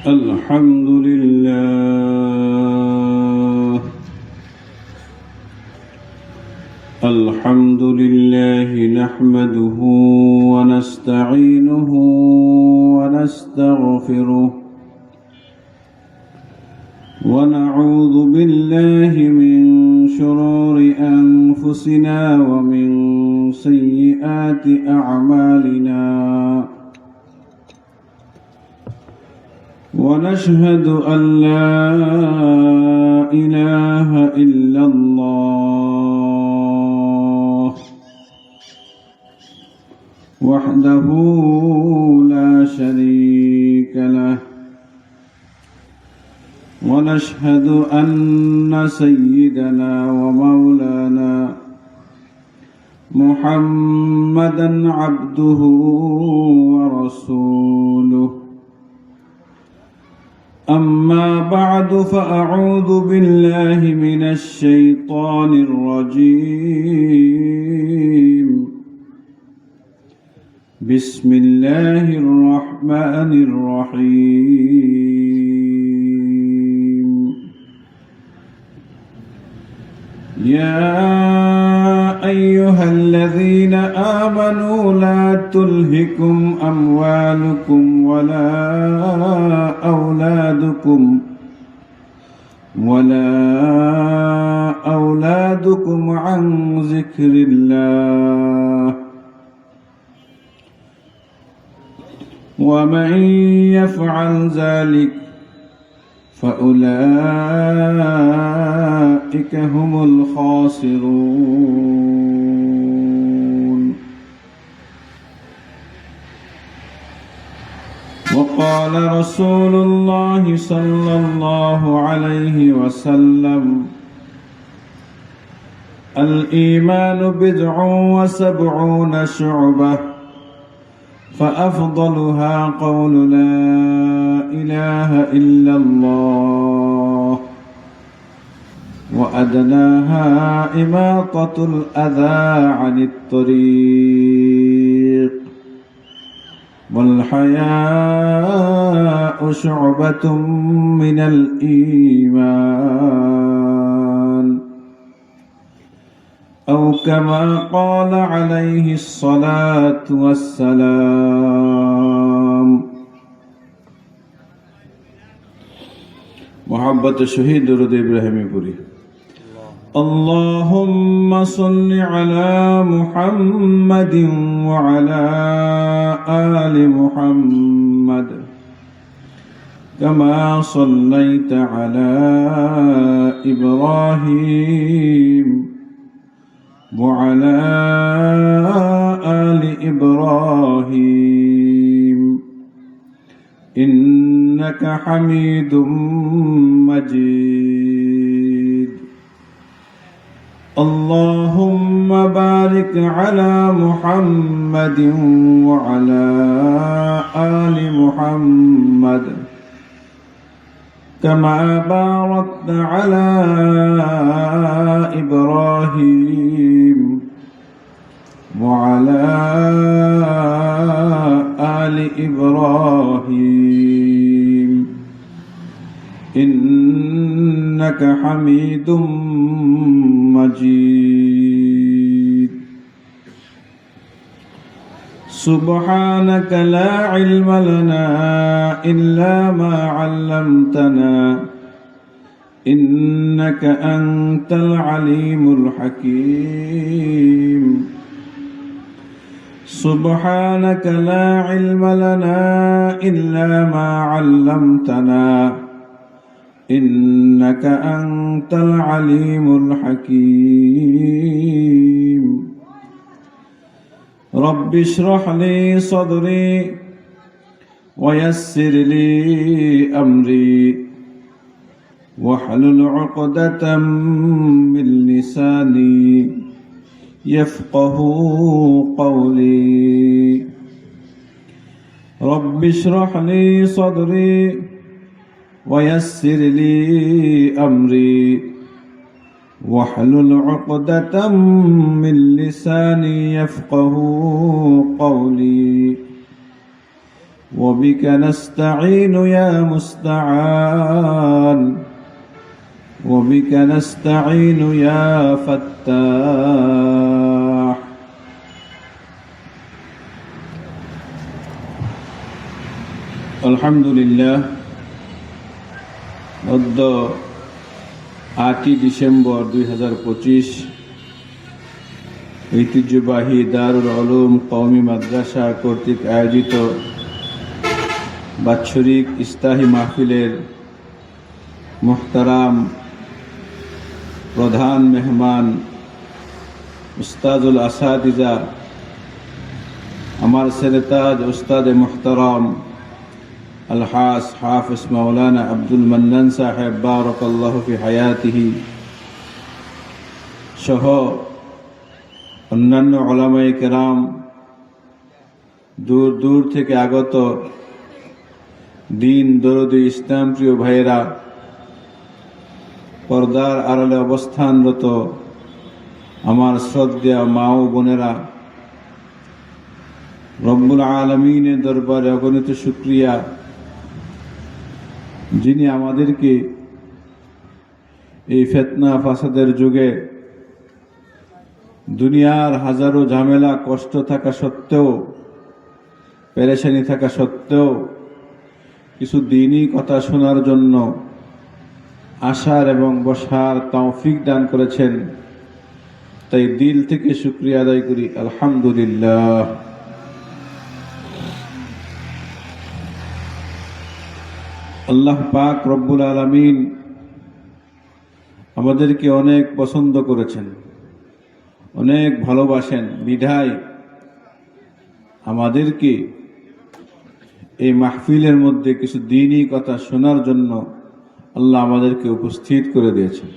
الحمد لله الحمد لله نحمده ونستعينه ونستغفره ونعوذ بالله من شرور أنفسنا ومن سيئات أعمالنا ونشهد أن لا إله إلا الله وحده لا شريك له ونشهد أن سيدنا ومولانا محمدًا عبده ورسوله أما بعد فأعوذ بالله من الشيطان الرجيم بسم الله الرحمن الرحيم يا أيها الذين آمنوا لا تلهكم أموالكم ولا أولادكم عن ذكر الله ومن يفعل ذلك فأولئك هم الخاسرون وقال رسول الله صلى الله عليه وسلم الإيمان 79 شعبة فأفضلها قول لا إله إلا الله وأدناها إماطة الأذى عن الطريق والحياء شعبة من الإيمان أو كما قال عليه الصلاة والسلام محبت شهيد درود إبراهيمي پوری اللهم صل على محمد وعلى آل محمد كما صليت على إبراهيم وعلى آل إبراهيم إنك حميد مجيد اللهم بارك على محمد وعلى آل محمد كما باركت على إبراهيم وعلى آل إبراهيم إنك حميد مجيد سبحانك لا علم لنا إلا ما علمتنا إنك أنت العليم الحكيم سبحانك لا علم لنا إلا ما علمتنا إنك أنت العليم الحكيم رب اشرح لي صدري ويسر لي أمري واحلل عقدة من لساني يفقه قولي رب اشرح لي صدري ويسر لي أمري واحلل عقدة من لساني يفقه قولي وبك نستعين يا مستعان وبك نستعين يا فتاح الحمد لله গত 8 ডিসেম্বর 2025 ঐতিহ্যবাহী দারুল উলুম কওমি মাদ্রাসা কর্তৃক আয়োজিত বাৎসরিক ইস্তাহি মাহফিলের মুহতারাম প্রধান মেহমান উস্তাদুল আসাতিজা আমার সেরেতাজ উস্তাদে মুহতারাম আলহাস হাফিজ মাওলানা আব্দুল মান্নান সাহেব বারাকাল্লাহু ফি হায়াতিহি সহ অন্যান্য উলামায়ে কেরাম, দূর দূর থেকে আগত দিন দরদি ইসলাম প্রিয় ভাইয়েরা, পর্দার আড়ালে অবস্থানরত আমার শ্রদ্ধেয় মা ও বোনেরা, রব্বুল আলামিনের দরবারে অগণিত শুকরিয়া যিনি আমাদেরকে এই ফিতনা ফাসাদের যুগে দুনিয়ার হাজারো ঝামেলা কষ্ট থাকা সত্ত্বেও, পেরেশানি থাকা সত্ত্বেও কিছু দ্বীনি কথা শোনার জন্য আসার এবং বসার তৌফিক দান করেছেন। তাই দিল থেকে শুকরিয়া আদায় করি, আলহামদুলিল্লাহ। আল্লাহ পাক রব্বুল আলামিন আমাদেরকে অনেক পছন্দ করেছেন, অনেক ভালোবাসেন, বিধায় আমাদেরকে এই মাহফিলের মধ্যে কিছু দ্বীনি কথা শোনার জন্য আল্লাহ আমাদেরকে উপস্থিত করে দিয়েছেন।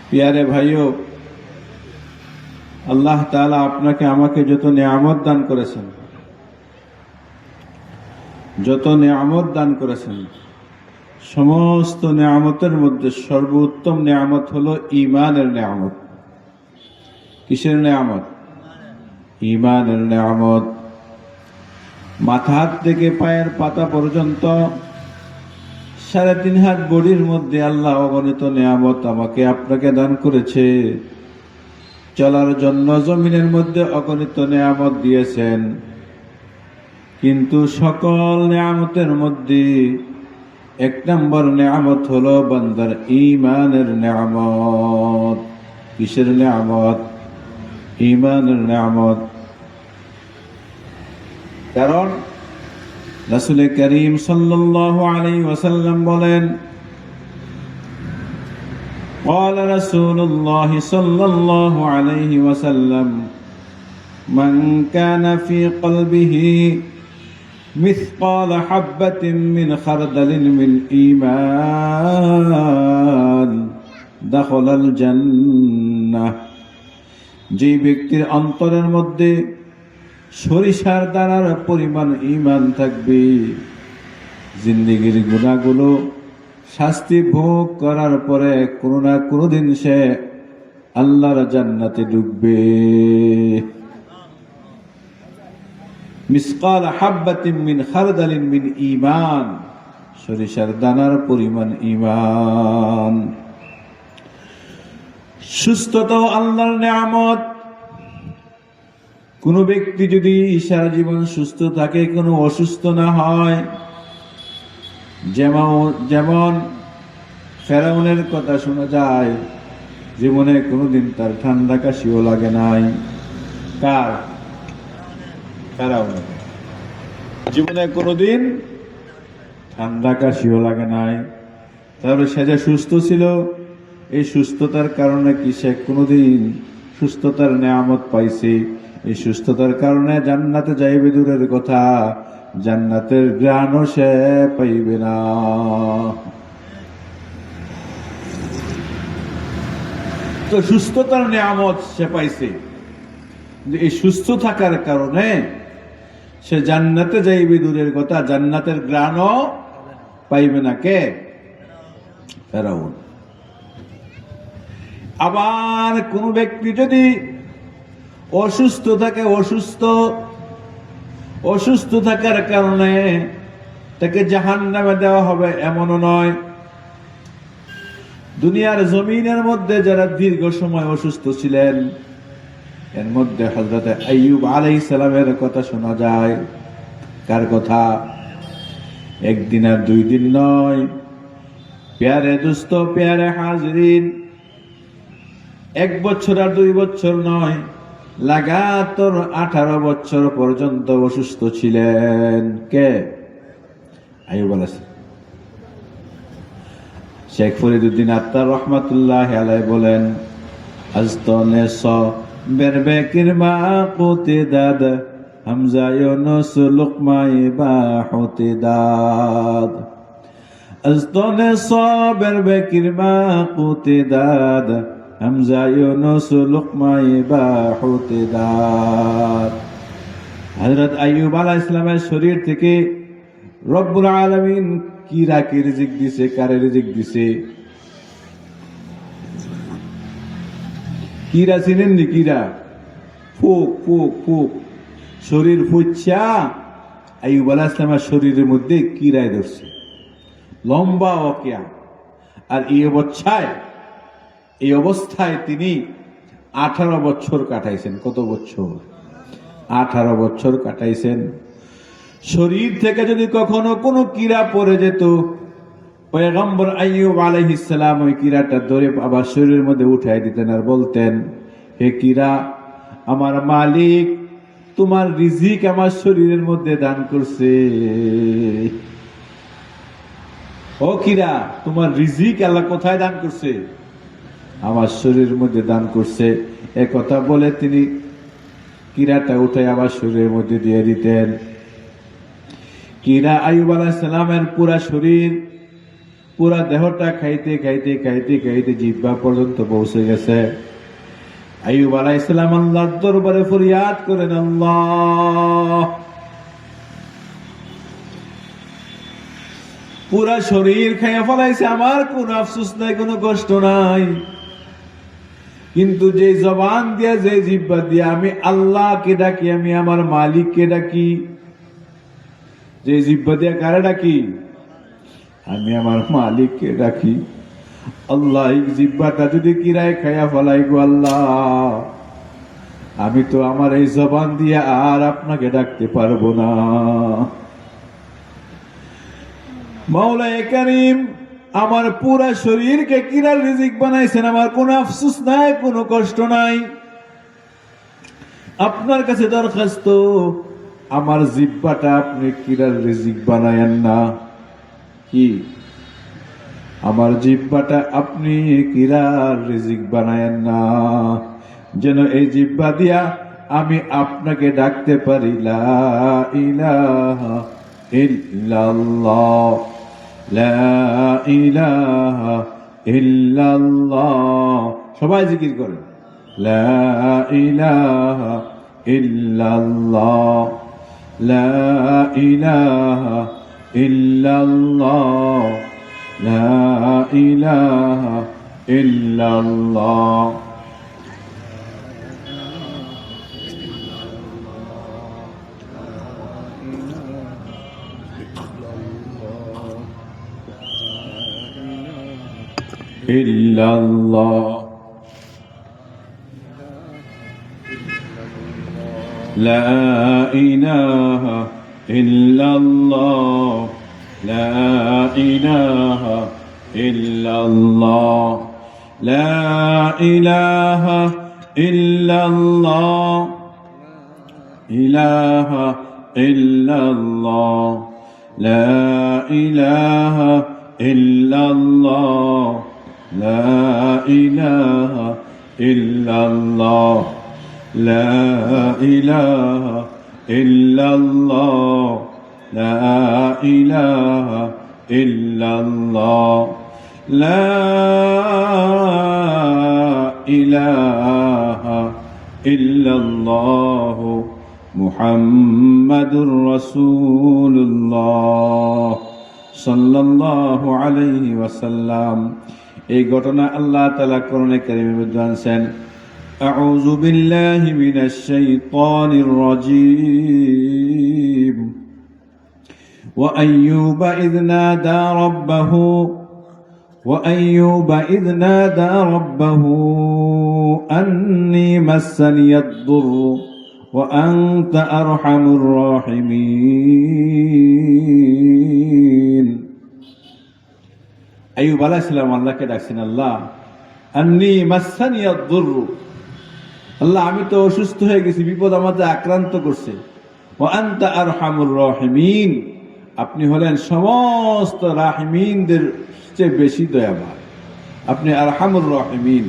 প্যারে ভাইও, আল্লাহ তাআলা আপনাকে আমাকে যত নিয়ামত দান করেছেন, যত নিয়ামত দান করেছেন, সমস্ত নিয়ামতের মধ্যে সর্বোত্তম নিয়ামত হলো ঈমানের নিয়ামত। কিসের নিয়ামত? ঈমানের নিয়ামত। মাথা হাত থেকে পায়ের পাতা পর্যন্ত 3.5 হাত বডির মধ্যে আল্লাহ অগণিত নিয়ামত আমাকে আপনাকে দান করেছে। চলার জন্য জমিনের মধ্যে অগণিত নিয়ামত দিয়েছেন, কিন্তু সকল নিয়ামতের মধ্যে 1 নম্বর নিয়ামত হলো বান্দার ঈমানের নিয়ামত। কিসের নিয়ামত? ঈমানের নিয়ামত। কারণ রাসূল করিম সাল্লাল্লাহু আলাইহি ওয়াসাল্লাম বলেন, قال رسول الله صلى الله عليه وسلم من كان في قلبه مثقال حبة من خردل من إيمان دخل الجنة। যে ব্যক্তির অন্তরের মধ্যে সরিষার দানার পরিমাণ ঈমান থাকবে, জিন্দেগীর গুনাহগুলো শাস্তি ভোগ করার পরে কোনো না কোনো দিন সে আল্লাহর জান্নাতে ঢুকবে। মিসকাল হাব্বাতিন মিন খারদালিন মিন ঈমান, সরিষার দানার পরিমাণ ঈমান। সুস্থতাও আল্লাহর নিয়ামত। কোন ব্যক্তি যদি সারা জীবন সুস্থ থাকে, কোনো অসুস্থ না হয়, যেমন ফেরাউনের কথা শোনা যায়, জীবনে কোনোদিন তার ঠান্ডা কাশিও লাগে নাই। কার? ফেরাউনের। জীবনে কোনোদিন ঠান্ডা কাশিও লাগে নাই। তাহলে সে যে সুস্থ ছিল, এই সুস্থতার কারণে কি সে কোনোদিন সুস্থতার নিয়ামত পাইছে? এই সুস্থতার কারণে জান্নাতে যাইবে দূরের কথা, জান্নাতের ঘ্রাণও সে পাইবে না। তো সুস্থতার নিয়ামত সে পাইছে, এই সুস্থ থাকার কারণে সে জান্নাতে যাইবে দূরের কথা, জান্নাতের ঘ্রাণও পাইবে না। কে? ফেরাউন। আবার কোন ব্যক্তি যদি অসুস্থ থাকে, অসুস্থ থাকার কারণে তাকে জাহান্নামে দেওয়া হবে এমনও নয়। দুনিয়ার জমিনের মধ্যে যারা দীর্ঘ সময় অসুস্থ ছিলেন, এর মধ্যে হযরত আইয়ুব আলাইহিস সালামের কথা শোনা যায়। কার কথা? একদিন আর 2 দিন নয়, প্যারে দোস্ত, প্যারে হাজরিন, 1 বছর আর 2 বছর নয়, লাগাতার 18 বছর পর্যন্ত অসুস্থ ছিলেন। কে? আইয়ুব আলাইহিস সালাম। শেখ ফরিদুদ্দীন আত্তার রহমাতুল্লাহি আলাইহি বলেন, আস্তনে সবের বেকির মা কুতিদাদ, হামজা ইউনুস লুকমাই বা হুতিদাদ। আস্তনে সবের বেকির মা কুতিদাদ, হামজা ইউনুস লুকমাই বা হুতিদাদ। হযরত আইয়ুব আলাইহিস সালামের শরীর থেকে রব্বুল আলামিন কিরাকে রিজিক দিছে। কারে রিজিক দিছে? কিরা চিনেন নি? কিরা ফুক ফুক ফুক, শরীর ফুচ্ছা আইয়ুব আলাইহিস সালামের শরীরের মধ্যে কিরায় ধরছে, লম্বা ওকিয়া। আর এই অবস্থায় তিনি 18 বছর কাটাইছেন। কত বছর? 18 বছর কাটাইছেন। শরীর থেকে যদি কখনো কোনো কিরা পড়ে যেত, পয়গম্বর আইয়ুব আলাইহিস সালাম ওই কিরাটা ধরে আবার শরীরের মধ্যে উঠাই দিতেন আর বলতেন, হে কিরা, আমার মালিক তোমার রিজিক আমার শরীরের মধ্যে দান করছে। ও কিরা, তোমার রিজিক আল্লাহ কোথায় দান করছে? আমার শরীরের মধ্যে দান করছে। এ কথা বলে তিনি কিরাটা উঠে আবার শরীরের মধ্যে দিয়ে দিতেন। কিরা আইয়ুব আলাইহিস সালামের পুরা শরীর, পুরা দেহটা খাইতে খাইতে খাইতে খাইতে জিহ্বা পর্যন্ত পৌঁছে গেছে। আইয়ুব আলাইহিস সালাম আল্লাহর দরবারে ফরিয়াদ করেন, আল্লাহ, পুরা শরীর খাইয়া ফলাইছে, আমার কোনো আফসোস নাই, কোনো কষ্ট নাই, কিন্তু যে জবান দিয়া, যে জিহ্বা দিয়া আমি আল্লাহকে ডাকি, আমি আমার মালিককে ডাকি, যে জিহ্বা দিয়া কারে ডাকি? আমি আমার মালিককে ডাকি। আল্লাহ, এই জিহ্বাটা যদি কিরায় খাইয়া ফলাই গো আল্লাহ, আমি তো আমার এই জবান দিয়ে আর আপনাকে ডাকতে পারবো না। মাওলায়ে কারীম আমার পুরা শরীরকে কিরার রিজিক বানাইছেন, আমার কোনো আফসোস নাই, কোনো কষ্ট নাই। আপনার কাছে দরখাস্ত, আমার জিহ্বাটা আপনি কিরার রিজিক বানায়েন না। কি? আমার জিহ্বাটা আপনি কিরার রিজিক বানায়েন না, যেন এই জিহ্বা দিয়া আমি আপনাকে ডাকতে পারি, লা ইলাহা ইল্লাল্লাহ, লা ইলাহা ইল্লাল্লাহ। সবাই জিকির করেন, লা ইলাহা ইল্লাল্লাহ, লা ইলাহা ইল্লাল্লাহ, লা ইলাহা ইল্লাল্লাহ। ইল্লাল্লাহ, লা ইলাহা ইল্লাল্লাহ, লা ইলাহা ইল্লাল্লাহ, লা ইলাহা ইল্লাল্লাহ, ইলাহা ইল্লাল্লাহ, লা ইলাহা ইল্লাল্লাহ, লা ইলাহা ইল্লাল্লাহ, লা ইলাহা ইল্লাল্লাহ, লা ইলাহা ইল্লাল্লাহ, লা ইলাহা ইল্লাল্লাহ, মুহাম্মাদুর রাসূলুল্লাহ সাল্লাল্লাহু আলাইহি ওয়াসাল্লাম। এই ঘটনা আল্লাহ তাআলা কোরআনে কারীমের মধ্যে আনছেন। أعوذ بالله من الشيطان الرجيم وأيوب إذ نادى ربه أني مسني الضر وأنت أرحم الراحمين أيوب عليه السلام الله কে ডাকছেন আল্লাহ আন্নী মাসানিয়াদ দুরর আল্লাহ আমি তো অসুস্থ হয়ে গেছি বিপদ আমাকে আক্রান্ত করছে ওয়া আনতা আরহামুর রাহিমিন আপনি হলেন সমস্ত রাহিমিনদের চেয়ে বেশি দয়াবান আপনি আরহামুর রাহিমিন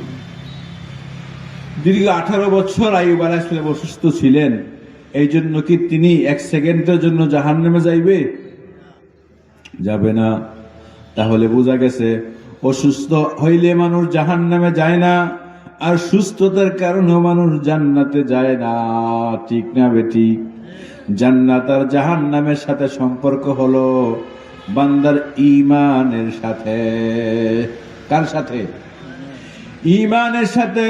দীর্ঘ 18 বছর আইয়ুব আলাইহিস সালাম অসুস্থ ছিলেন এই জন্য কি তিনি এক সেকেন্ডের জন্য জাহান্নামে যাবে না তাহলে বোঝা গেছে অসুস্থ হইলে মানুষ জাহান্নামে যায় না আর সুস্থতার কারণে মানুষ জান্নাতে যায় না ঠিক না বেঠিক জান্নাত আর জাহান্নামের সাথে সম্পর্ক হলো বান্দার ঈমানের সাথে কার সাথে ঈমানের সাথে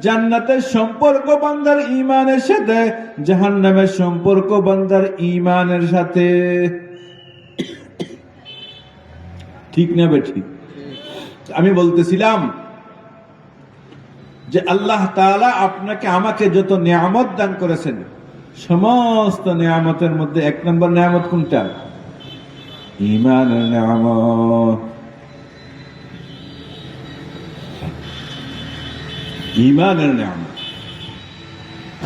জান্নাতের সম্পর্ক বান্দার ঈমানের সাথে জাহান্নামের সম্পর্ক বান্দার ঈমানের সাথে ঠিক না বেঠিক আমি বলতেছিলাম যে আল্লাহ তাআলা আপনাকে আমাকে যত নিয়ামত দান করেছেন সমস্ত নিয়ামতের মধ্যে এক নম্বর নিয়ামত কোনটা ঈমানের নিয়ামত ঈমানের নিয়ামত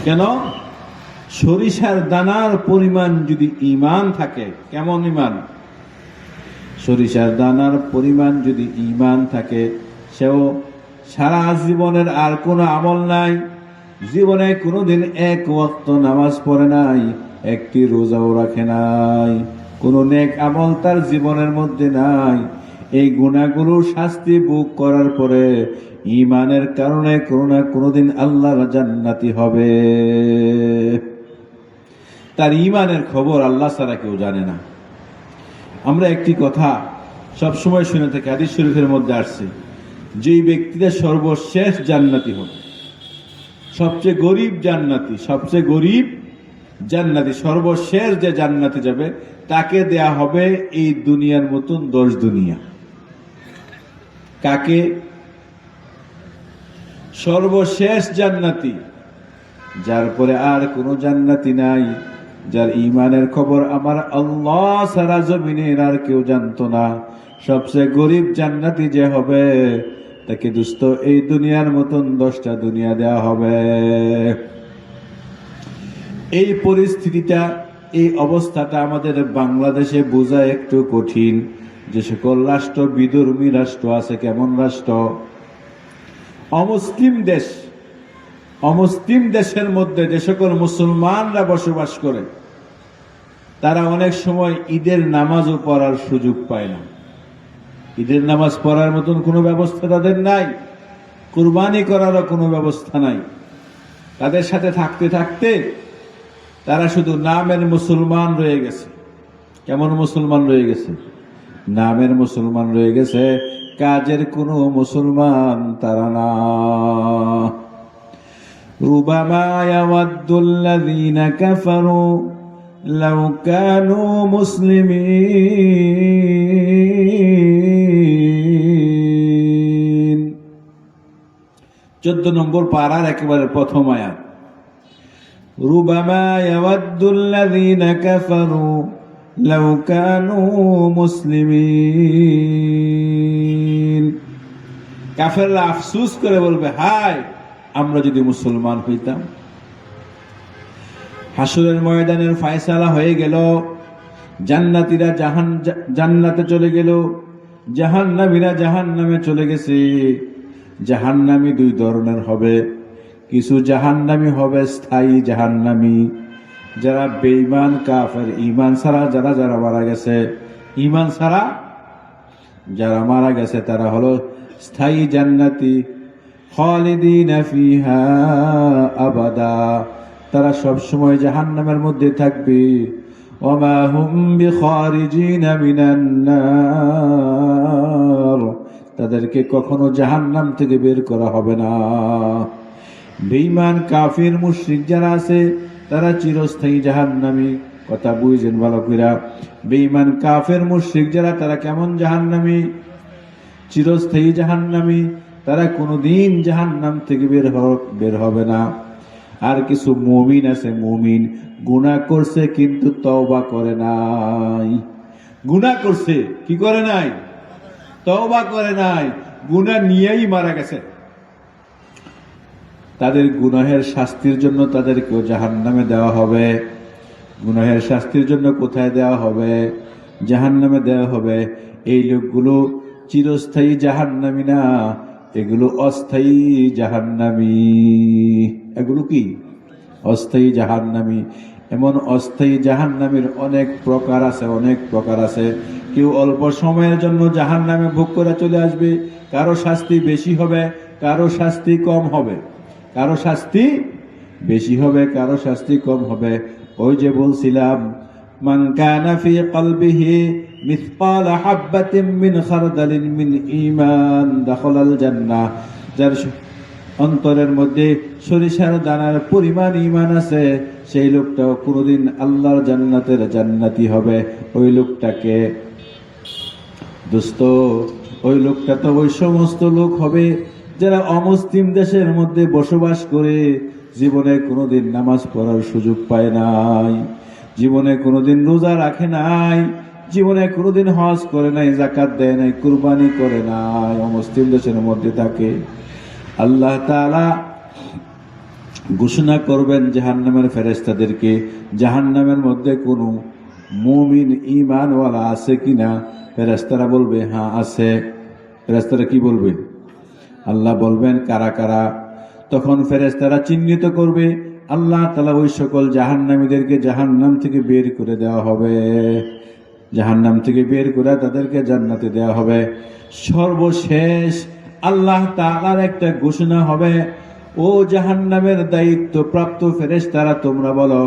কেন সরিষার দানার পরিমাণ যদি ঈমান থাকে কেমন ঈমান সরিষার দানার পরিমাণ যদি ঈমান থাকে সেও সারা জীবনের আর কোনো আমল নাই জীবনে কোনোদিন এক ওয়াক্ত নামাজ পড়ে নাই একটি রোজাও রাখে নাই কোনো নেক আমল তার জীবনের মধ্যে নাই এই গুনাহগুলোর শাস্তি ভোগ করার পরে ঈমানের কারণে কোনো না কোনোদিন আল্লাহর জান্নাতি হবে তার ঈমানের খবর আল্লাহ ছাড়া কেউ জানে না আমরা একটি কথা সব সময় শুনে থাকি হাদিস শরীফের মধ্যে আসছে যেই ব্যক্তিরা সর্বশেষ জান্নাতি হবে সবচেয়ে গরিব জান্নাতি সর্বশেষ যে জান্নাতে যাবে তাকে দেয়া হবে এই দুনিয়ার মতন 10 দুনিয়া কাকে সর্বশেষ জান্নাতি যার পরে আর কোনো জান্নাতি নাই যার ঈমানের খবর আমার আল্লাহ সারা জমিনের আর কেউ জানতো না সবচেয়ে গরিব জান্নাতি যে হবে তাকে দোস্ত এই দুনিয়ার মতন 10টা দুনিয়া দেয়া হবে এই পরিস্থিতিটা এই অবস্থাটা আমাদের বাংলাদেশে বোঝা একটু কঠিন যে সকল রাষ্ট্র বিধর্মী রাষ্ট্র আছে কেমন রাষ্ট্র অমুসলিম দেশের মধ্যে যে সকল মুসলমানরা বসবাস করে তারা অনেক সময় ঈদের নামাজও পড়ার সুযোগ পায় না ঈদের নামাজ পড়ার মতন কোনো ব্যবস্থা তাদের নাই কুরবানি করারও কোনো ব্যবস্থা নাই তাদের সাথে থাকতে থাকতে তারা শুধু নামের মুসলমান রয়ে গেছে কেমন মুসলমান রয়ে গেছে নামের মুসলমান রয়ে গেছে কাজের কোনো মুসলমান তারা না রুবামা ইয়াওয়াদ্দুল্লাযীনা কাফারু লাউ কানু মুসলিমিন 14 নম্বর পারার একেবারে প্রথম আয়াত রুবামা ইয়াওয়াদ্দুল্লাযীনা কাফারু লাউ কানু মুসলিমিন কাফেররা আফসোস করে বলবে হায় আমরা যদি মুসলমান হইতাম হাসরের ময়দানের ফয়সালা হয়ে গেল জান্নাতীরা জান্নাতে চলে গেল জাহান্নামীরা জাহান্নামে চলে গেছে জাহান্নামী 2 ধরনের হবে কিছু জাহান্নামী হবে স্থায়ী জাহান্নামী যারা বেঈমান কাফের ঈমান ছাড়া যারা মারা গেছে ঈমান ছাড়া যারা মারা গেছে তারা হলো স্থায়ী জান্নাতি খালিদিনা ফিহা আবাদা তারা সব সময় জাহান্নামের মধ্যে থাকবে ওমা হুম বিখারিজিনা মিনান নার তাদেরকে কখনো জাহান্নাম থেকে বের করা হবে না বেঈমান কাফির মুশরিক যারা আছে তারা চিরস্থায়ী জাহান্নামী। কথা বুঝেন ভালো কইরা। বেঈমান কাফের মুশরিক যারা তারা কেমন জাহান্নামী? চিরস্থায়ী জাহান্নামী। তারা কোনোদিন জাহান্নাম থেকে বের হবে না। আর কিছু মুমিন আছে, মুমিন গুনাহ করছে কিন্তু তওবা করে নাই। গুনাহ করছে, কি করে নাই? তওবা করে নাই, গুনাহ নিয়েই মারা গেছে। তাদের গুনাহের শাস্তির জন্য তাদেরকেও জাহান্নামে দেওয়া হবে। গুনাহের শাস্তির জন্য কোথায় দেওয়া হবে? জাহান্নামে দেওয়া হবে। এই লোকগুলো চিরস্থায়ী জাহান্নামী না, এগুলো অস্থায়ী জাহান্নামী। এগুলো কি? অস্থায়ী জাহান্নামী। এমন অস্থায়ী জাহান্নামীর অনেক প্রকার আছে, অনেক প্রকার আছে। কেউ অল্প সময়ের জন্য জাহান্নামে ভোগ করে চলে আসবে, কারো শাস্তি বেশি হবে, কারো শাস্তি কম হবে। কারো শাস্তি বেশি হবে, কারো শাস্তি কম হবে। ওই যে বলছিলাম, মান কানা ফি কলবিহি মিসকাল হাববাতিন মিন খারদালিন মিন ঈমান দাখালাল জান্নাহ। যার অন্তরের মধ্যে সরিষার দানার পরিমাণ ঈমান আছে, সেই লোকটাও কোনোদিন আল্লাহর জান্নাতের জান্নাতি হবে। ওই লোকটাকে দোস্ত, ওই লোকটা তো ওই সমস্ত লোক হবে যারা অমুসলিম দেশের মধ্যে বসবাস করে জীবনে কোনোদিন নামাজ পড়ার সুযোগ পায় নাই, জীবনে কোনোদিন রোজা রাখে নাই, জীবনে কোনোদিন হজ করে নাই, যাকাত দেয় নাই, কুরবানি করে নাই, অমুসলিম দেশের মধ্যে থাকে। আল্লাহ তাআলা ঘোষণা করবেন জাহান্নামের ফেরেশতাদেরকে, জাহান্নামের মধ্যে কোনো মুমিন ঈমানওয়ালা আছে কিনা? ফেরেশতারা বলবে হ্যাঁ আছে। ফেরেশতারা কি বলবে? আল্লাহ বলবেন কারা কারা? তখন ফেরেশতারা চিহ্নিত করবে। আল্লাহ তাআলা ওই সকল জাহান্নামীদেরকে জাহান্নাম থেকে বের করে দেওয়া হবে, জাহান্নাম থেকে বের করে তাদেরকে জান্নাতে দেওয়া হবে। সর্বশেষ আল্লাহ তাআলার একটা ঘোষণা হবে, ও জাহান্নামের দায়িত্ব প্রাপ্ত ফেরেশতারা তোমরা বলো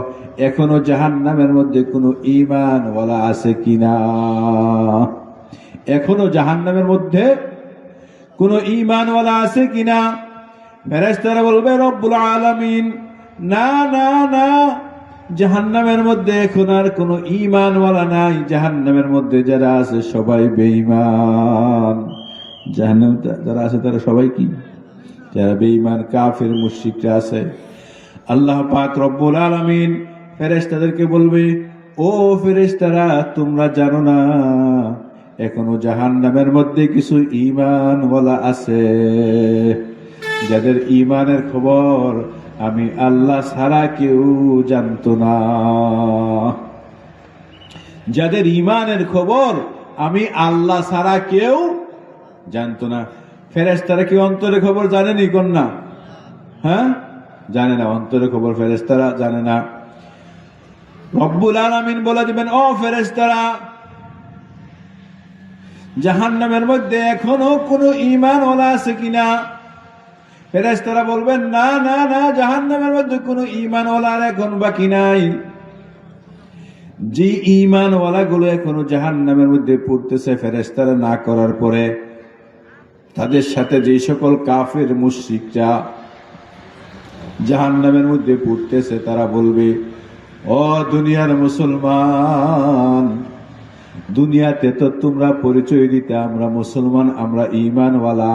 এখনো জাহান্নামের মধ্যে কোনো ঈমানওয়ালা আছে কিনা? এখনো জাহান্নামের মধ্যে কোনো ঈমানওয়ালা আছে কিনা? ফেরেশতারা বলবে রব্বুল আলামিন, না না না, জাহান্নামের মধ্যে এখন আর কোনো ঈমানওয়ালা নাই। জাহান্নামের মধ্যে যারা আছে সবাই বেঈমান। জাহান্নামে যারা আছে তারা সবাই কি? যারা বেঈমান কাফির মুশরিকরা আছে। আল্লাহ পাক রব্বুল আলামিন ফেরেশতাদেরকে বলবে, ও ফেরেশতারা তোমরা জানো না এখনো জাহান্নামের মধ্যে কিছু ঈমানওয়ালা আছে, যাদের ঈমানের খবর আমি আল্লাহ ছাড়া কেউ জানতো না। যাদের ঈমানের খবর আমি আল্লাহ ছাড়া কেউ জানতো না। ফেরেশতারা কি অন্তরের খবর জানেনি কোন না? হ্যাঁ, জানে না। অন্তরের খবর ফেরেশতারা জানে না। রব্বুল আলামিন বলে দিবেন, ও ফেরেশতারা জাহান্নামের মধ্যে এখনো কোনো ঈমানওয়ালা আছে কিনা? ফেরেশতারা বলবেন, না না না, জাহান্নামের মধ্যে কোনো ঈমানওয়ালা এখন বাকি নাই। যে ঈমানওয়ালা গুলো এখনো জাহান্নামের মধ্যে পড়তেছে ফেরেশতারা না করার পরে, তাদের সাথে যে সকল কাফির মুশরিকরা জাহান্নামের মধ্যে পড়তেছে তারা বলবে, ও দুনিয়ার মুসলমান, দুনিয়াতে তো তোমরা পরিচয় দিতে আমরা মুসলমান, আমরা ঈমানওয়ালা।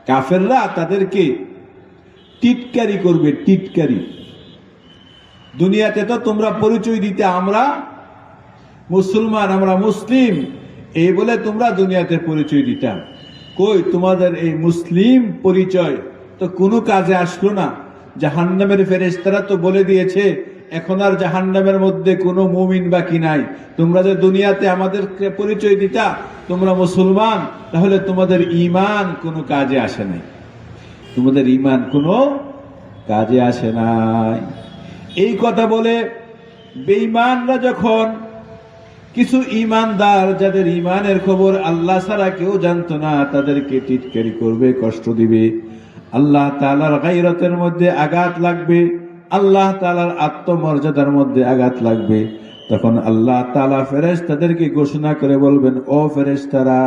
কাফেররা তাদেরকে টিটকারি করবে, টিটকারি। দুনিয়াতে তো তোমরা পরিচয় দিতে আমরা মুসলমান, আমরা মুসলিম, এই বলে তোমরা দুনিয়াতে পরিচয় দিতা। কই তোমাদের এই মুসলিম পরিচয় তো কোনো কাজে আসলো না। জাহান্নামের ফেরেশতারা তো বলে দিয়েছে এখন আর জাহান্নামের মধ্যে কোনো মুমিন বাকি নাই। তোমরা যে দুনিয়াতে আমাদেরকে পরিচয় দিতা তোমরা মুসলমান, তাহলে তোমাদের ঈমান কোনো কাজে আসে নাই, তোমাদের ঈমান কোনো কাজে আসে নাই। এই কথা বলে বেঈমানরা যখন কিছু ঈমানদার যাদের ঈমানের খবর আল্লাহ ছাড়া কেউ জানতো না তাদেরকে টিটকারি করবে, কষ্ট দিবে, আল্লাহ তাআলার গায়রতের মধ্যে আঘাত লাগবে, আল্লাহ তাআলার আত্মমর্যাদার মধ্যে আঘাত লাগবে। তখন আল্লাহ তাআলা ফেরেশতাদেরকে ঘোষণা করে বলবেন, ও ফেরেশতারা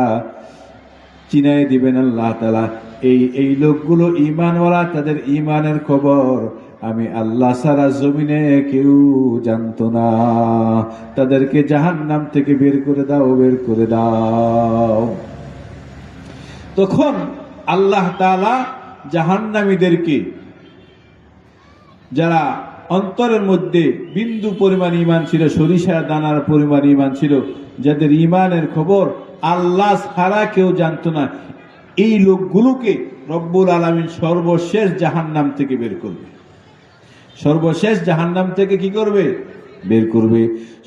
চিনাই দিবেন আল্লাহ তাআলা। এই লোকগুলো ঈমানওয়ালা, তাদের ঈমানের খবর আমি আল্লাহ ছাড়া জমিনে কেউ জানতো না। তাদেরকে জাহান্নাম থেকে বের করে দাও, বের করে দাও। তখন আল্লাহ তাআলা জাহান্নামীদেরকে, যারা অন্তরের মধ্যে বিন্দু পরিমাণ ঈমান ছিল, সরিষার দানার পরিমাণ ঈমান ছিল, যাদের ঈমানের খবর আল্লাহ ছাড়া কেউ জানতো না, এই লোকগুলোকে রব্বুল আলামিন সর্বশেষ জাহান্নাম থেকে বের করবে। সর্বশেষ জাহান্নাম থেকে কি করবে? বের করবে।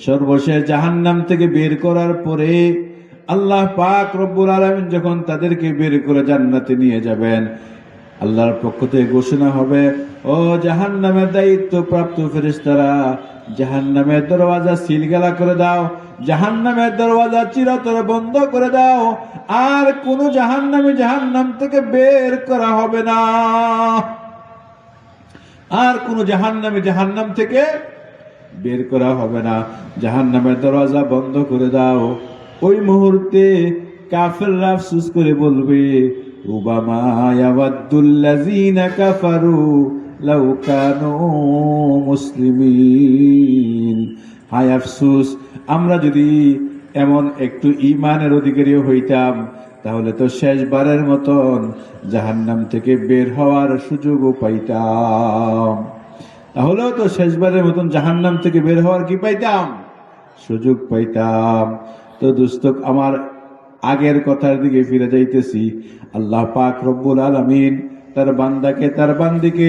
সর্বশেষ জাহান্নাম থেকে বের করার পরে আল্লাহ পাক রব্বুল আলামিন যখন তাদেরকে বের করে জান্নাতে নিয়ে যাবেন, আল্লাহর পক্ষ থেকে ঘোষণা হবে, ও জাহান্নামের দায়িত্ব প্রাপ্ত ফেরেশতারা, জাহান্নামের দরওয়াজা সিলগালা করে দাও, জাহান্নামের দরওয়াজা চিরতরে বন্ধ করে দাও, আর কোন জাহান্নামী জাহান্নাম থেকে বের করা হবে না, আর কোন জাহান্নামী জাহান্নাম থেকে বের করা হবে না, জাহান্নামের দরওয়াজা বন্ধ করে দাও। ওই মুহূর্তে কাফেররা আফসোস করে বলবে, রুবামা ইয়াওয়াদ্দুল্লাযীনা কাফারু লাউ কানু মুসলিমিন। হায় আফসোস, আমরা যদি এমন একটু ঈমানের অধিকারী হইতাম, তাহলে তো শেষবারের মতন জাহান্নাম থেকে বের হওয়ার সুযোগও পাইতাম। তাহলেও তো শেষবারের মতন জাহান্নাম থেকে বের হওয়ার কি পাইতাম? সুযোগ পাইতাম। তো দোস্ত আমার, আগের কথার দিকে ফিরে যাইতেছি। আল্লাহ পাক রব্বুল আলামিন তার বান্দাকে, তার বান্দিকে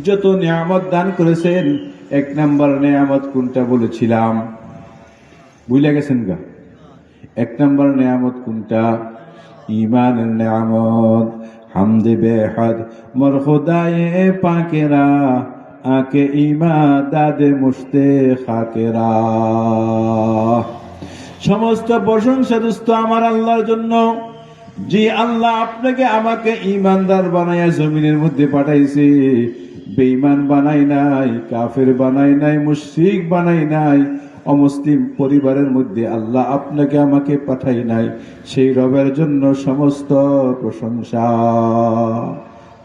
যত নিয়ামত দান করেছেন, এক নাম্বার নিয়ামত কোনটা বলেছিলাম? ভুলে গেছেন গা? এক নাম্বার নিয়ামত কোনটা? ঈমানের নিয়ামত। হামদে বেহাদ মোর খোদায়ে পাকেরা, আকে ঈমা দাদে মুশতে খাকেরা। সমস্ত প্রশংসা দোস্ত আমার আল্লাহর জন্য, যে আল্লাহ আপনাকে আমাকে ঈমানদার বানাইয়া জমিনের মধ্যে পাঠাইছে। বেঈমান বানাই নাই, কাফের বানাই নাই, মুশরিক বানাই নাই, অমুসলিম পরিবারের মধ্যে আল্লাহ আপনাকে আমাকে পাঠাই নাই। সেই রবের জন্য সমস্ত প্রশংসা।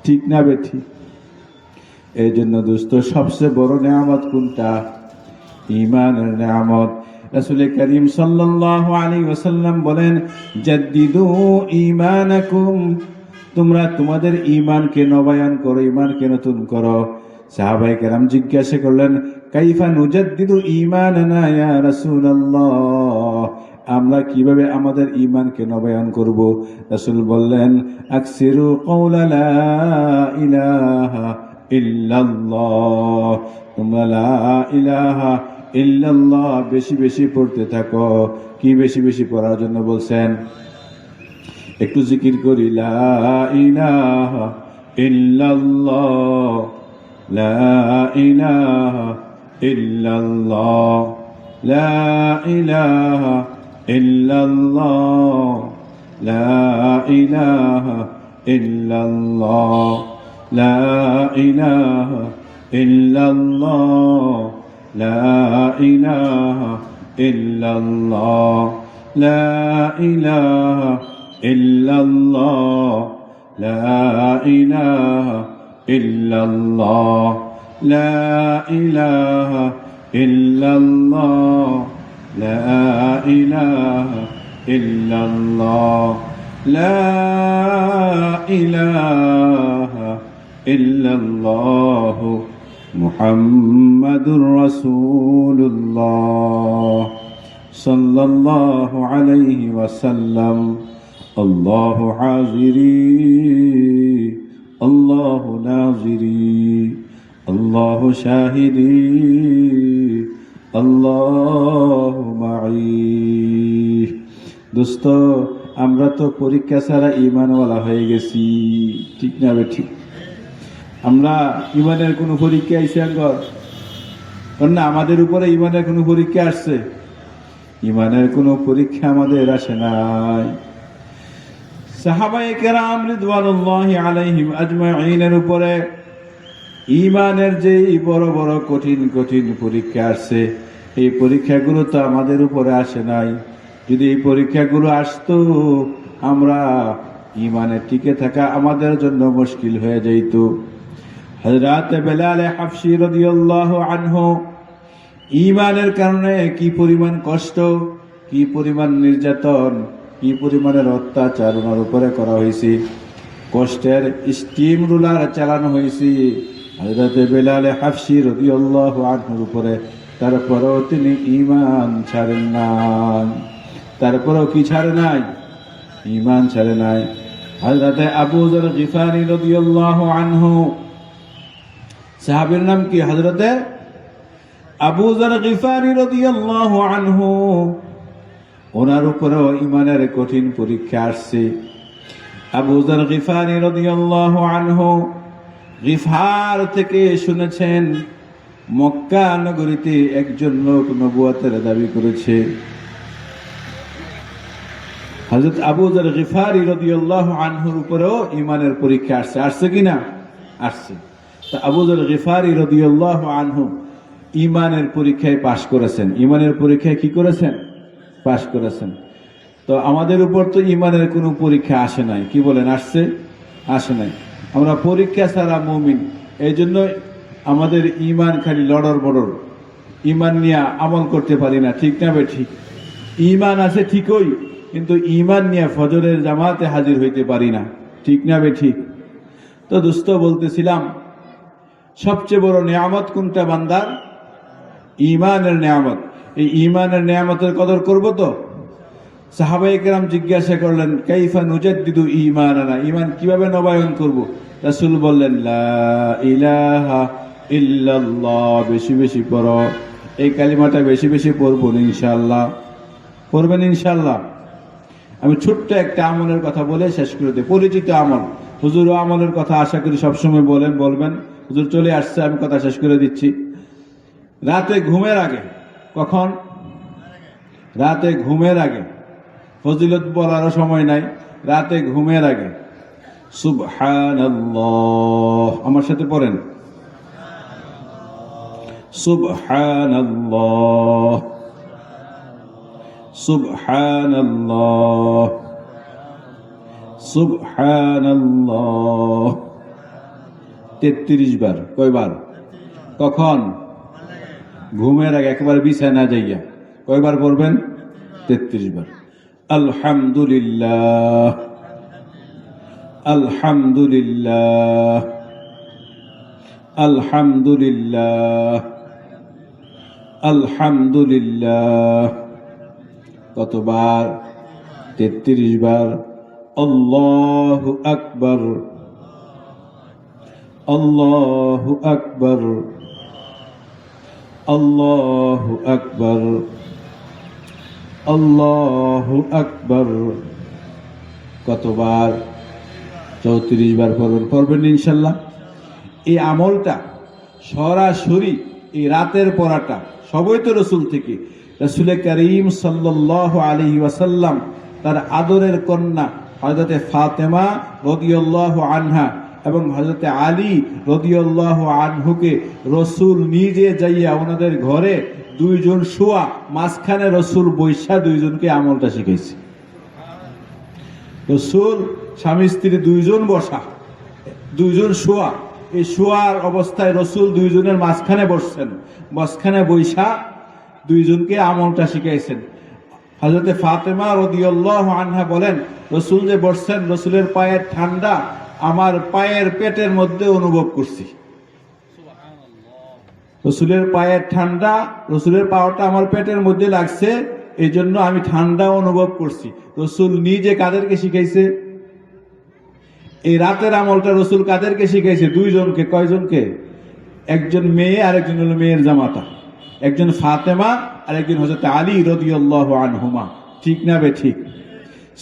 ঠিক না বেঠিক? এই জন্য দোস্ত সবচেয়ে বড় নিয়ামত কোনটা? ঈমানের নিয়ামত। রাসূল করিম সাল্লাল্লাহু আলাইহি ওয়াসাল্লাম বলেন, জাদ্দিদু ঈমানাকুম, তোমরা তোমাদের ঈমানকে নবায়ন করো, ঈমানকে নতুন করো। সাহাবায়ে কেরাম জিজ্ঞাসা করলেন, কাইফা নুজাদ্দিদু ঈমানানা ইয়া রাসূলুল্লাহ, আমরা কিভাবে আমাদের ঈমানকে নবায়ন করব? রাসূল বললেন, আকসিরু কওলা লা ইলাহা ইল্লাল্লাহ, তোমরা লা ইলাহা ইল্লাল্লাহ বেশি বেশি পড়তে থাকো। কি বেশি বেশি পড়ার জন্য বলছেন? একটু জিকির করি, লা ইলাহা ইল্লাল্লাহ, লা ইলাহা ইল্লাল্লাহ, লা ইলাহা ইল্লাল্লাহ, লা ইলাহা ইল্লাল্লাহ, লা ইলাহা ইল্লাল্লাহ, লা ইলাহা ইল্লাল্লাহ, লা ইলাহা ইল্লাল্লাহ, লা ইলাহা ইল্লাল্লাহ, লা ইলাহা ইল্লাল্লাহ, লা ইলাহা ইল্লাল্লাহ, লা ইলাহা ইল্লাল্লাহ মুহাম্মাদুর রাসূলুল্লাহ সাল্লাল্লাহু আলাইহি ওয়াসাল্লাম। আল্লাহু হাজিরি, আল্লাহু নাজিরি, আল্লাহু শাহিদি, আল্লাহু মাই। দোস্ত, আমরা তো পরীক্ষা ছাড়া ঈমানওয়ালা হয়ে গেছি। ঠিক না বেঠিক? আমরা ঈমানের কোনো পরীক্ষা আইছে আঙ্গর না? আমাদের উপরে ঈমানের কোনো পরীক্ষা আসছে? ঈমানের কোনো পরীক্ষা আমাদের আসে নাই। সাহাবায়ে কেরাম রিদওয়ানুল্লাহি আলাইহিম আজমাইনের উপরে ঈমানের যে বড় বড় কঠিন কঠিন পরীক্ষা আসছে, এই পরীক্ষাগুলো তো আমাদের উপরে আসে নাই। যদি এই পরীক্ষাগুলো আসতো, আমরা ইমানে টিকে থাকা আমাদের জন্য মুশকিল হয়ে যাইত। হযরত বেলাল হাবশী রাদিয়াল্লাহু আনহু ইমানের কারণে কি পরিমাণ কষ্ট, কি পরিমাণ নির্যাতন, কি পরিমাণের অত্যাচার ওনার উপরে করা হয়েছে, কষ্টের স্টিম রুলার চালানো হয়েছে হযরত বেলাল হাবশী রাদিয়াল্লাহু আনহুর উপরে। তারপরেও তিনি ঈমান ছাড়েন নাই। তারপরেও কি ছাড়ে নাই? ঈমান ছাড়ে নাই। হযরত আবু যর গিফারী রাদিয়াল্লাহু আনহু, সাহাবীর নাম কি? হযরত আবু যর গিফারী রাদিয়াল্লাহু আনহু। ওনার উপরেও ঈমানের কঠিন পরীক্ষা আসছে। আবু যর গিফারী রাদিয়াল্লাহু আনহু গিফার থেকে শুনেছেন মক্কা নগরীতে একজন লোক নবুয়তের দাবি করেছে। হযরত আবু যর গিফারী রাদিয়াল্লাহু আনহুর উপরেও ঈমানের পরীক্ষা আসছে। আসছে কিনা? আসছে। তা আবু যর গিফারী রাদিয়াল্লাহু আনহু ঈমানের পরীক্ষায় পাশ করেছেন। ঈমানের পরীক্ষায় কি করেছেন? পাশ করেছেন। তো আমাদের উপর তো ঈমানের কোনো পরীক্ষা আসে নাই। কি বলেন? আসছে? আসে নাই। আমরা পরীক্ষা ছাড়া মুমিন। এই জন্য আমাদের ঈমান খালি লড়র বড়র, ঈমান নিয়ে আমল করতে পারি না। ঠিক না বে ঠিক? ঈমান আছে ঠিকই, কিন্তু ঈমান নিয়ে ফজরের জামাতে হাজির হইতে পারি না। ঠিক না বে ঠিক? তো দোস্ত, বলতেছিলাম সবচেয়ে বড় নিয়ামত কোনটা বান্দার? ঈমানের নিয়ামত। এই ঈমানের নিয়ামতের কদর করব তো? সাহাবায়ে কেরাম জিজ্ঞাসা করলেন, কাইফা নুজাদ্দিদু ঈমানানা, ঈমান কিভাবে নবায়ন করব? রাসূল বললেন, লা ইলাহা ইল্লাল্লাহ। বেশি বেশি পড়ো, এই কালিমাটা বেশি বেশি পড়বো ইনশাআল্লাহ। পড়বেন ইনশাআল্লাহ। আমি ছোট্ট একটা আমলের কথা বলে শেষ করে দিই, পরিচিত আমল। হুজুর আমলের কথা আশা করি সবসময় বলবেন। হুজুর চলে আসছে, আমি কথা শেষ করে দিচ্ছি। রাতে ঘুমের আগে, কখন? রাতে ঘুমের আগে। ফজিলত বলারও সময় নাই। রাতে ঘুমের আগে সুবহানাল্লাহ, আমার সাথে পড়েন, সুবহানাল্লাহ, সুবহানাল্লাহ, সুবহানাল্লাহ 33 বার। কয়বার? কখন? ঘুমের আগে, একবার বিছানা যাইয়া। কয়বার পড়বেন? 33 বার। আলহামদুলিল্লাহ, আলহামদুলিল্লাহ, আলহামদুলিল্লাহ, আলহামদুলিল্লাহ। কতবার? 33 বার। আল্লাহু আকবার, আল্লাহু আকবার, আল্লাহু আকবার, আল্লাহু আকবার। কতবার? 34 বার পড়বেন ইনশাল্লাহ। এই আমলটা সরাসরি এই রাতের পড়াটা সবই তো রসুল থেকে। রাসূল করিম সাল্লাল্লাহু আলাইহি ওয়াসাল্লাম তার আদরের কন্যা হযরতে ফাতেমা রাদিয়াল্লাহু আনহা এবং হযরতে আলী রাদিয়াল্লাহু আনহুকে রসুল নিজে যাইয়া ওনাদের ঘরে দুইজন শোয়া, মাঝখানে রসুল বৈশা দুইজনকে আমলটা শিখাইছে। রসুল স্বামী স্ত্রী দুইজন বসা, দুইজন শোয়া। এই শোয়ার অবস্থায় রসুল দুইজনের মাঝখানে বসছেন, মাঝখানে বৈশা দুইজনকে আমলটা শিখাইছেন। হযরতে ফাতেমা রাদিয়াল্লাহু আনহা বলেন, রসুল যে বসছেন, রসুলের পায়ের ঠান্ডা আমার পায়ের পেটের মধ্যে অনুভব করছি। রসুলের পায়ের ঠান্ডা, রসুলের পাওয়াটা আমার পেটের মধ্যে লাগছে, এই জন্য আমি ঠান্ডা অনুভব করছি। রসুল নিজে কাদেরকে শিখাইছে? এই রাতের আমলটা রসুল কাদেরকে শিখাইছে? দুইজনকে। কয়জনকে? একজন মেয়ে আর একজন হলো মেয়ের জামাতা, একজন ফাতেমা আর একজন হযরত আলী রাদিয়াল্লাহু আনহুমা। ঠিক না বে ঠিক?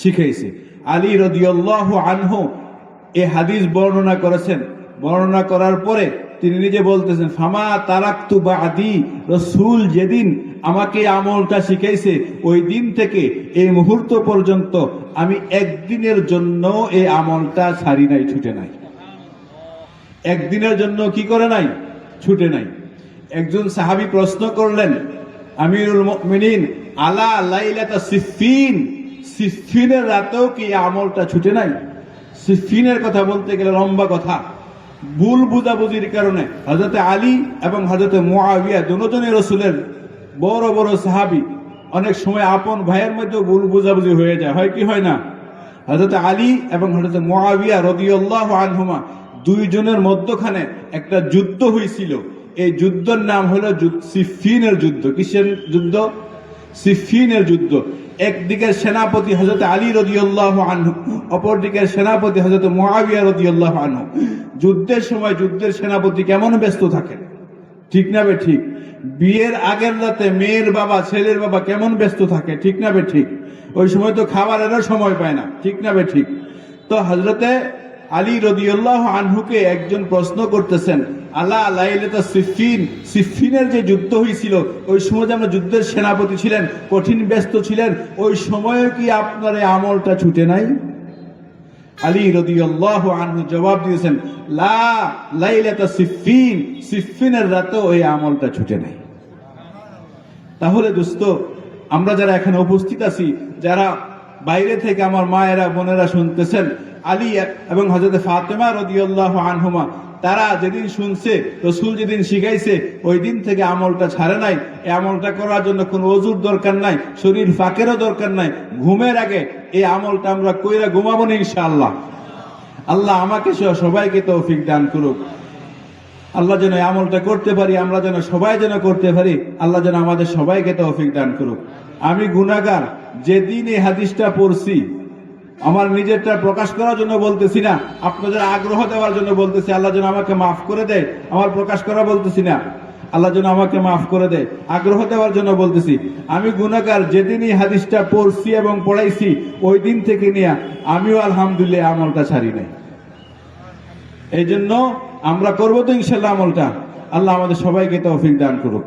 শিখাইছে। আলী রাদিয়াল্লাহু আনহু এই হাদিস বর্ণনা করেছেন। বর্ণনা করার পরে তিনি নিজে বলতেছেন, ফামা তারাকতু বাদি, রসুল যেদিন আমাকে আমলটা শিখাইছে ওই দিন থেকে এই মুহূর্ত পর্যন্ত আমি একদিনের জন্য এই আমলটা ছাড়ি নাই, ছুটে নাই। একদিনের জন্য কি করে নাই? ছুটে নাই। একজন সাহাবী প্রশ্ন করলেন, আমিরুল মুমিনিন, আলা লাইলাতা সিফফিন, সিফফিনের রাতেও কি আমলটা ছুটে নাই? সিফিনের কথা বলতে গেলে লম্বা কথা। ভুল বুঝাবুঝির কারণে হযরত আলী এবং হযরত মুআবিয়া দুজনই রাসূলের বড় বড় সাহাবী, অনেক সময় আপন ভাইয়ের মধ্যে ভুল বুঝাবুঝি হয়ে যায়, হয় কি হয় না? হযরত আলী এবং হযরত মুআবিয়া রাদিয়াল্লাহু আনহুমা দুইজনের মধ্যখানে একটা যুদ্ধ হয়েছিল। এই যুদ্ধের নাম হলো সিফিনের যুদ্ধ। কিসের যুদ্ধ? সিফিনের যুদ্ধ। একদিকের সেনাপতি হযরত আলী রাদিয়াল্লাহু আনহু, অপর দিকের সেনাপতি হযরত মুআবিয়া রাদিয়াল্লাহু আনহু। যুদ্ধের সময় যুদ্ধের সেনাপতি কেমন ব্যস্ত থাকেন, ঠিক না বে ঠিক? বিয়ের আগের রাতে মেয়ের বাবা ছেলের বাবা কেমন ব্যস্ত থাকে, ঠিক না বে ঠিক? ওই সময় তো খাবারেরও সময় পায় না, ঠিক না বে ঠিক? তো হযরতে আলী রাদিয়াল্লাহু আনহুকে একজন প্রশ্ন করতেছেন, আলা লাইলাতা সিফিন, সিফিনের যে যুদ্ধ হয়েছিল ওই সময় যে আমরা যুদ্ধের সেনাপতি ছিলেন, কঠিন ব্যস্ত ছিলেন, ওই সময়ে কি আপনার এই আমলটা ছুটে নাই? আলী রাদিয়াল্লাহু আনহু জবাব দিয়েছেন, লা লাইলাতা সিফিন, সিফিনের রাতে ওই আমলটা ছুটে নাই। তাহলে দোস্ত, আমরা যারা এখানে উপস্থিত আছি, যারা বাইরে থেকে আমার মায়েরা বোনেরা শুনতেছেন, আলী এবং হযরত ফাতেমা রাদিয়াল্লাহু আনহুমা তারা যেদিন শুনছে, রাসূল যেদিন শিখাইছে, ওই দিন থেকে আমলটা ছাড়ে নাই। এই আমলটা করার জন্য কোনো ওযুর দরকার নাই, শরীর ফাঁকেরও দরকার নাই। ঘুমের আগে এই আমলটা আমরা কইরা ঘুমাবো না ইনশাআল্লাহ। আল্লাহ আমাকে সহ সবাইকে তৌফিক দান করুক। আল্লাহ যেন এই আমলটা করতে পারি, আমরা যেন সবাই যেন করতে পারি। আল্লাহ যেন আমাদের সবাইকে তৌফিক দান করুক। আমি গুনাহগার, যেদিন এই হাদিসটা পড়ছি, আমার নিজেরটা প্রকাশ করার জন্য বলতেছি না, আপনাদের আগ্রহ দেওয়ার জন্য বলতেছি। আল্লাহ যেন আমাকে মাফ করে দেয়, আমার প্রকাশ করা বলতেছি না, আল্লাহ যেন আমাকে মাফ করে দেয়, আগ্রহ দেওয়ার জন্য বলতেছি। আমি গুনাহগার, যেদিন এই হাদিসটা পড়ছি এবং পড়াইছি, ওই দিন থেকে নিয়ে আমিও আলহামদুলিল্লাহ আমলটা ছাড়ি নাই। এই জন্য আমরা করবো তো ইনশাল্লাহ আমলটা। আল্লাহ আমাদের সবাইকে তৌফিক দান করুক।